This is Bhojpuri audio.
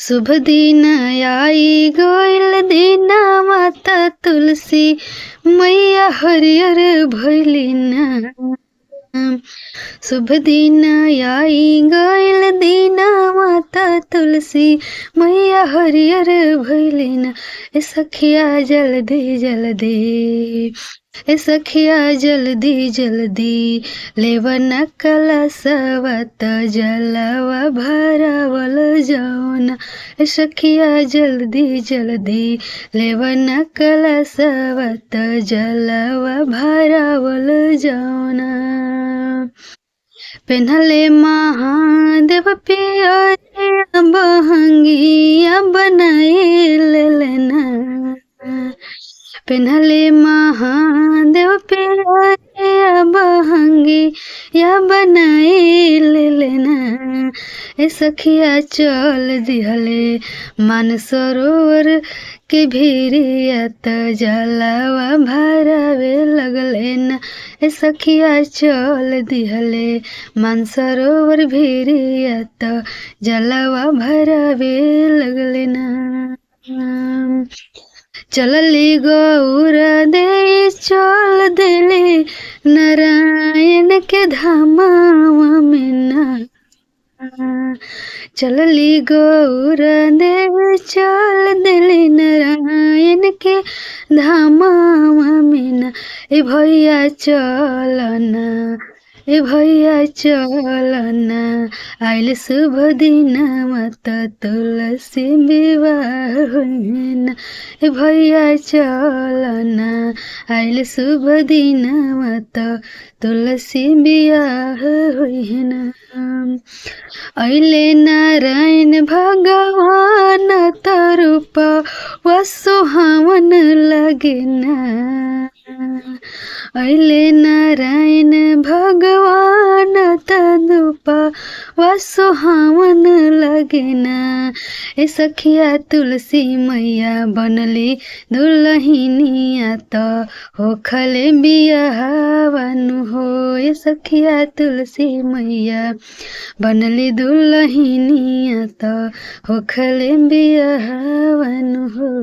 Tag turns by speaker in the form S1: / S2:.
S1: शुभ दिन आई गइल दीना माता तुलसी मैया हरियर भइलिना। शुभ दिन आई गइल दीना माता तुलसी मैया हरियर भइलिना। ए सखिया जल्दी जल्दी, ए सखिया जल्दी जल्दी लेवन कलशवा त जलवा भरावल जौना। ए सखिया जल्दी जल्दी लेवन कलशवा त जलवा भरावल जौना। पेन्हले महादेव पियरिया बहंगिया बनाए लेना। पेन्हले महादेव पियरिया बहंगिया बनाए लेना। ए सखिया चल दिहले मानसरोवर के भीरिया त जलवा भरावे लगले ना। ए सखिया चल दिहले मानसरोवर भीरिया त जलवा भरावे लगले ना। चलली गौरा दे चल देले नारायण के धामवा में ना। चलली गौरा दे चल देले नारायण के धामवा में ना। ए भैया चलना, ए भैया चलना आइल शुभ दिनवा त तुलसी विवाह होइना। ए भैया चलना आइल शुभ दिनवा त तुलसी विवाह होइना। अइले नारायण भगवान त रूपवा सुहावन लगेना। अइले नारायण भगवान त रूपवा सुहावन लगेना। ए सखिया तुलसी मैया बनली दुलहिनिया त होखले बियाहवा नु हो। ए सखिया तुलसी मैया बनली दुलहिनिया त होखले बियाहवा नु हो।